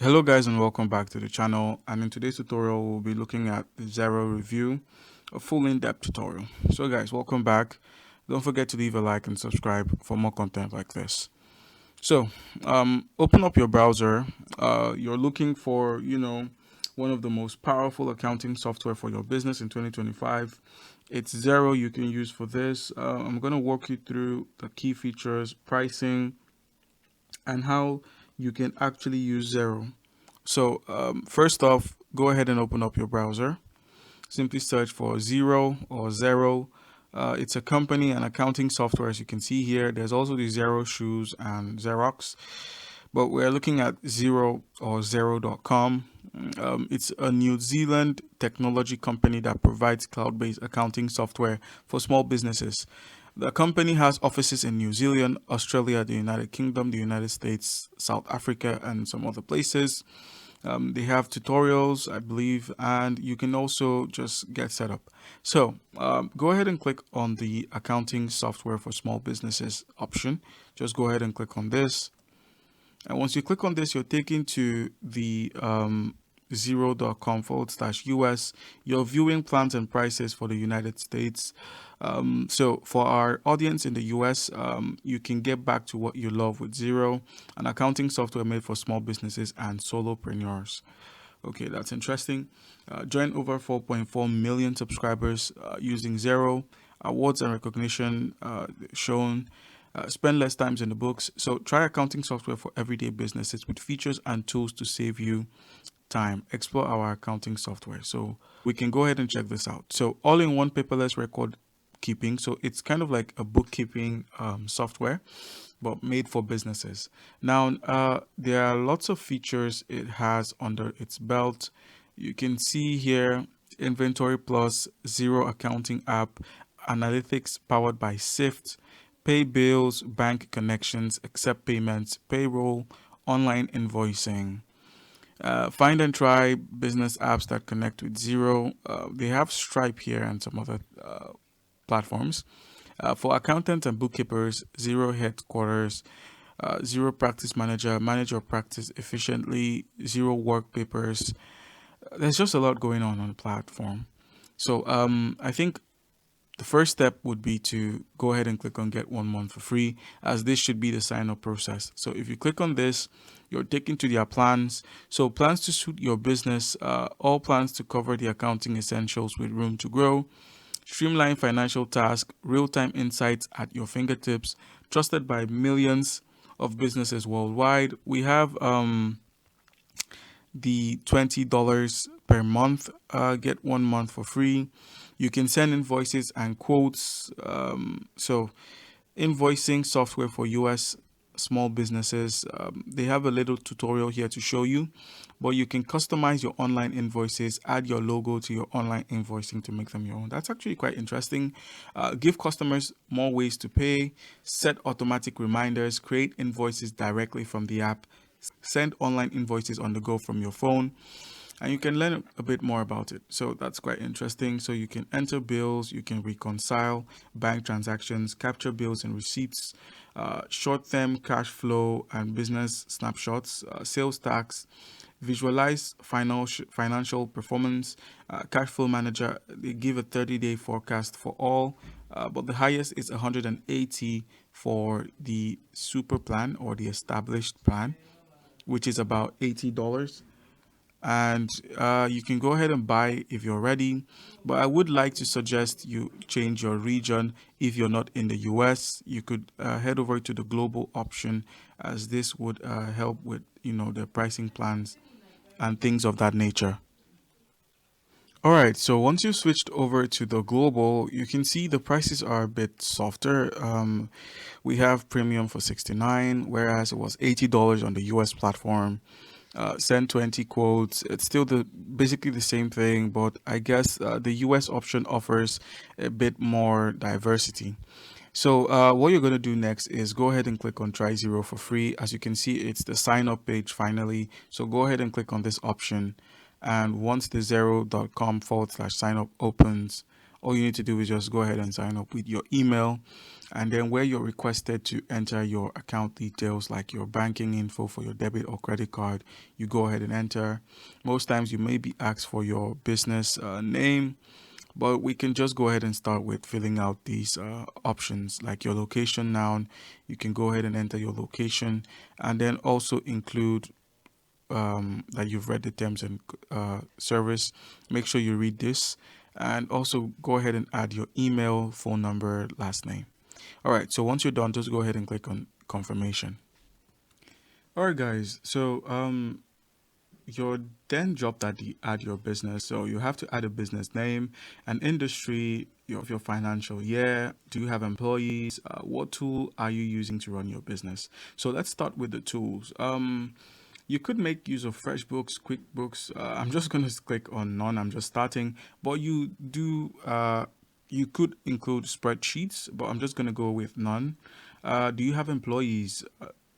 Hello guys and welcome back to the channel, and in today's tutorial we'll be looking at the Xero review, a full in-depth tutorial. So guys, welcome back. Don't forget to leave a like and subscribe for more content like this. So open up your browser. You're looking for one of the most powerful accounting software for your business in 2025. It's Xero. You can use for this. I'm going to walk you through the key features, pricing, and how you can actually use Xero. So first off, go ahead and open up your browser. Simply search for Xero. It's a company and accounting software, as you can see here. There's also the Xero Shoes and Xerox, but we're looking at Xero.com. It's a New Zealand technology company that provides cloud-based accounting software for small businesses. The company has offices in New Zealand, Australia, the United Kingdom, the United States, South Africa, and some other places. They have tutorials, I believe, and you can also just get set up. So go ahead and click on the accounting software for small businesses option. Just go ahead and click on this. And once you click on this, you're taken to the Xero.com/US. You're viewing plans and prices for the United States. So for our audience in the US, you can get back to what you love with Xero, an accounting software made for small businesses and solopreneurs. Okay, that's interesting. Join over 4.4 million subscribers using Xero. Awards and recognition shown. Spend less times in the books. So try accounting software for everyday businesses with features and tools to save you time. Explore our accounting software. So we can go ahead and check this out. So all-in-one paperless record keeping. So it's kind of like a bookkeeping software, but made for businesses. Now, there are lots of features it has under its belt. You can see here Inventory Plus, Xero Accounting app, analytics powered by Sift, pay bills, bank connections, accept payments, payroll, online invoicing. Find and try business apps that connect with Xero. They have Stripe here and some other platforms. For accountants and bookkeepers, Xero headquarters, Xero practice manager, manage your practice efficiently, Xero work papers. There's just a lot going on the platform. So I think the first step would be to go ahead and click on get 1 month for free, as this should be the sign up process. So if you click on this, you're taken to their plans. So plans to suit your business, all plans to cover the accounting essentials with room to grow, streamline financial tasks, real-time insights at your fingertips, trusted by millions of businesses worldwide. We have the $20 per month, get 1 month for free. You can send invoices and quotes. So invoicing software for US small businesses. They have a little tutorial here to show you, but you can customize your online invoices, add your logo to your online invoicing to make them your own. That's actually quite interesting. Give customers more ways to pay, set automatic reminders, create invoices directly from the app, send online invoices on the go from your phone, and you can learn a bit more about it. So that's quite interesting. So you can enter bills, you can reconcile bank transactions, capture bills and receipts, short-term cash flow and business snapshots, sales tax, visualize financial performance, cash flow manager. They give a 30-day forecast for all, but the highest is 180 for the super plan or the established plan, which is about $80. And you can go ahead and buy if you're ready, but I would like to suggest you change your region. If you're not in the US, you could head over to the global option, as this would help with the pricing plans and things of that nature. All right, so once you've switched over to the global, you can see the prices are a bit softer. We have premium for 69, whereas it was $80 on the US platform. Send 20 quotes. It's still basically the same thing, but I guess the US option offers a bit more diversity. So what you're going to do next is go ahead and click on Try Xero for free. As you can see, it's the sign up page finally. So go ahead and click on this option. And once the Xero.com/sign up opens, All you need to do is just go ahead and sign up with your email, and then where you're requested to enter your account details like your banking info for your debit or credit card, you go ahead and enter. Most times you may be asked for your business name, but we can just go ahead and start with filling out these options like your location noun. You can go ahead and enter your location, and then also include that you've read the terms and service. Make sure you read this, and also go ahead and add your email, phone number, last name. All right, so once you're done, just go ahead and click on confirmation. All right, guys. So your then job that you add your business. So you have to add a business name, an industry, your financial year. Do you have employees? What tool are you using to run your business? So let's start with the tools. You could make use of FreshBooks, QuickBooks. I'm just going to click on none. I'm just starting, but you could include spreadsheets, but I'm just going to go with none. Do you have employees?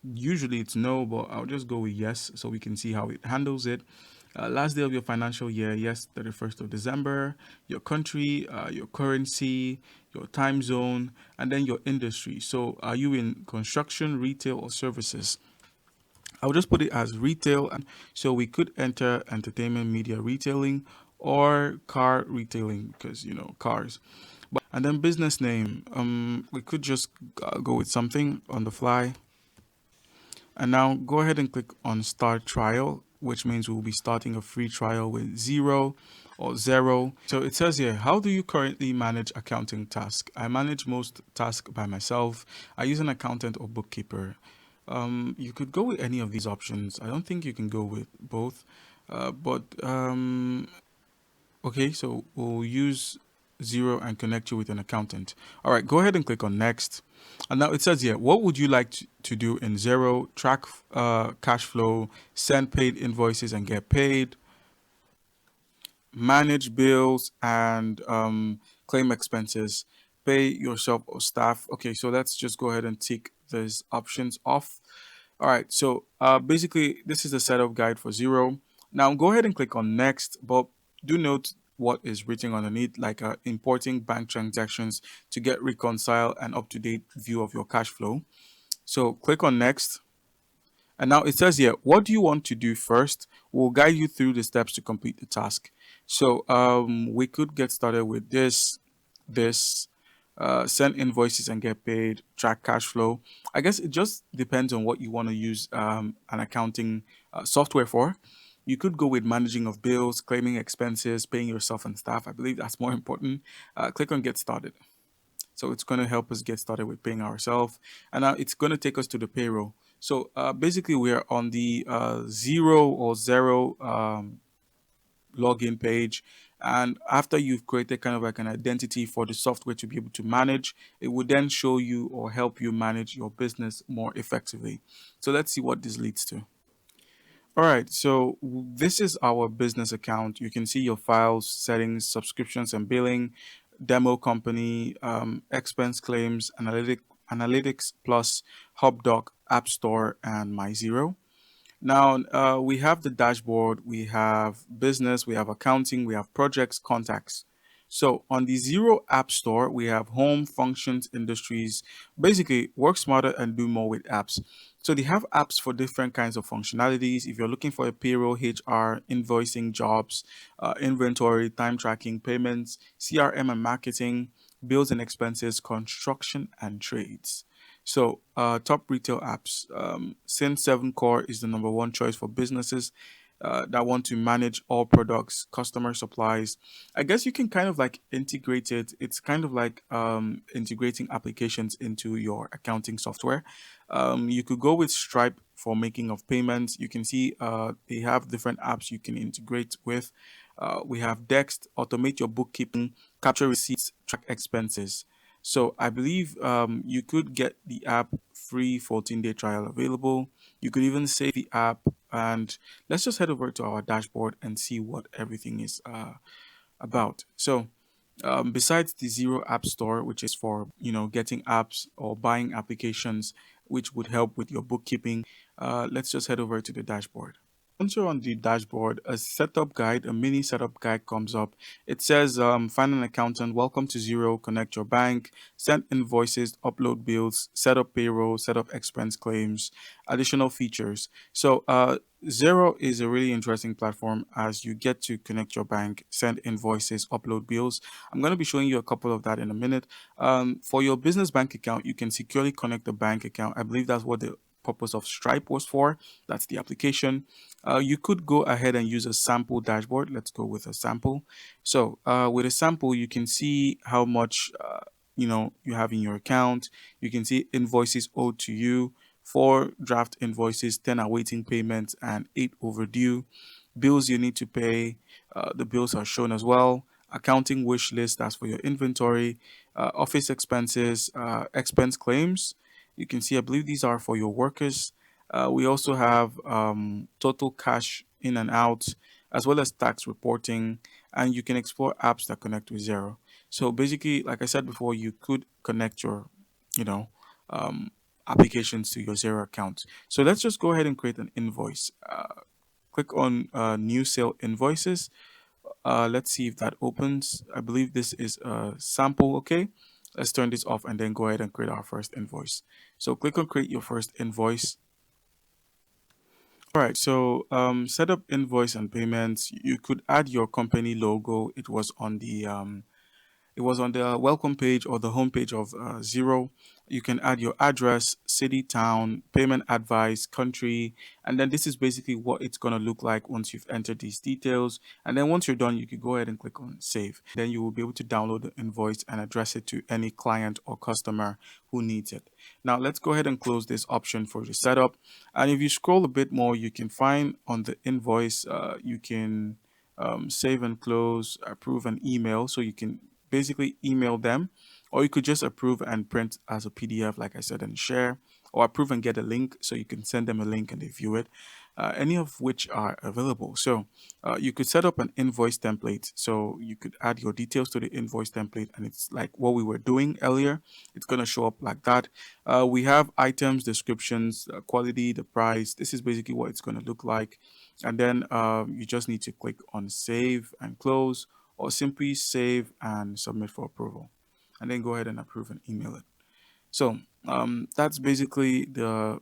Usually it's no, but I'll just go with yes so we can see how it handles it. Last day of your financial year, yes, 31st of December, your country, your currency, your time zone, and then your industry. So are you in construction, retail, or services? I'll just put it as retail. And so we could enter entertainment, media retailing, or car retailing because, cars. And then business name, we could just go with something on the fly. And now go ahead and click on start trial, which means we'll be starting a free trial with Xero or Zero. So it says here, how do you currently manage accounting tasks? I manage most tasks by myself. I use an accountant or bookkeeper. You could go with any of these options. I don't think you can go with both. But okay, so we'll use Xero and connect you with an accountant. All right, go ahead and click on next. And now it says here, what would you like to do in Xero? Track cash flow, send paid invoices and get paid, manage bills and claim expenses, pay yourself or staff. Okay, so let's just go ahead and tick these options off. All right, so basically this is the setup guide for Xero. Now go ahead and click on next, but do note what is written underneath, like importing bank transactions to get reconcile and up-to-date view of your cash flow. So click on next. And now it says here, what do you want to do first? We'll guide you through the steps to complete the task. So we could get started with this, send invoices and get paid, track cash flow. I guess it just depends on what you want to use an accounting software for. You could go with managing of bills, claiming expenses, paying yourself and staff. I believe that's more important. Click on get started. So it's going to help us get started with paying ourselves. And now it's going to take us to the payroll. So basically, we are on the Xero or Zero login page. And after you've created kind of like an identity for the software to be able to manage, it would then show you or help you manage your business more effectively. So let's see what this leads to. All right, so this is our business account. You can see your files, settings, subscriptions and billing, demo company, expense claims, analytics plus HubDoc, App Store, and My Zero. Now, we have the dashboard, we have business, we have accounting, we have projects, contacts. So on the Xero App Store, we have home, functions, industries, basically work smarter and do more with apps. So they have apps for different kinds of functionalities. If you're looking for a payroll, HR, invoicing, jobs, inventory, time tracking, payments, CRM and marketing, bills and expenses, construction and trades. So, top retail apps. Since 7 Core is the number one choice for businesses that want to manage all products, customer supplies. I guess you can kind of like integrate it. It's kind of like integrating applications into your accounting software. You could go with Stripe for making of payments. You can see they have different apps you can integrate with. We have Dext, automate your bookkeeping, capture receipts, track expenses. So I believe you could get the app free 14-day trial available. You could even save the app, and let's just head over to our dashboard and see what everything is about. So besides the Zero App Store, which is for getting apps or buying applications, which would help with your bookkeeping, let's just head over to the dashboard. Once you're on the dashboard, a setup guide, a mini setup guide comes up. It says, find an accountant, welcome to Xero, connect your bank, send invoices, upload bills, set up payroll, set up expense claims, additional features. So, Xero is a really interesting platform as you get to connect your bank, send invoices, upload bills. I'm going to be showing you a couple of that in a minute. For your business bank account, you can securely connect the bank account. I believe that's what the purpose of Stripe was for. That's the application. You could go ahead and use a sample dashboard. Let's go with a sample. So with a sample, you can see how much you have in your account. You can see invoices owed to you, 4 draft invoices, 10 awaiting payments, and 8 overdue. Bills you need to pay. The bills are shown as well. Accounting wish list, that's for your inventory. Office expenses, expense claims. You can see, I believe these are for your workers. We also have total cash in and out, as well as tax reporting, and you can explore apps that connect with Xero. So basically, like I said before, you could connect your, you know, um, applications to your Xero account. So let's just go ahead and create an invoice. Click on New Sale Invoices. Let's see if that opens. I believe this is a sample. Okay, let's turn this off and then go ahead and create our first invoice. So click on Create Your First Invoice. All right, so set up invoice and payments. You could add your company logo. It was on the welcome page or the homepage of Xero. You can add your address, city, town, payment advice, country, and then this is basically what it's going to look like once you've entered these details. And then once you're done, you can go ahead and click on save. Then you will be able to download the invoice and address it to any client or customer who needs it. Now, let's go ahead and close this option for the setup. And if you scroll a bit more, you can find on the invoice, you can save and close, approve an email. So you can basically email them, or you could just approve and print as a PDF, like I said, and share, or approve and get a link so you can send them a link and they view it, any of which are available. So you could set up an invoice template. So you could add your details to the invoice template, and it's like what we were doing earlier. It's going to show up like that. We have items, descriptions, quality, the price. This is basically what it's going to look like. And then you just need to click on save and close, or simply save and submit for approval, and then go ahead and approve and email it. So that's basically the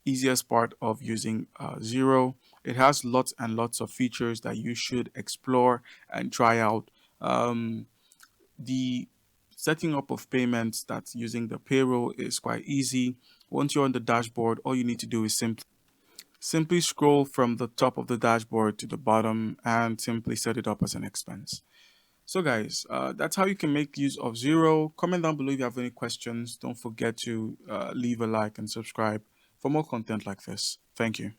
easiest part of using Xero. It has lots and lots of features that you should explore and try out. The setting up of payments, that's using the payroll, is quite easy. Once you're on the dashboard, all you need to do is simply scroll from the top of the dashboard to the bottom and simply set it up as an expense. So guys, that's how you can make use of Xero. Comment down below if you have any questions. Don't forget to leave a like and subscribe for more content like this. Thank you.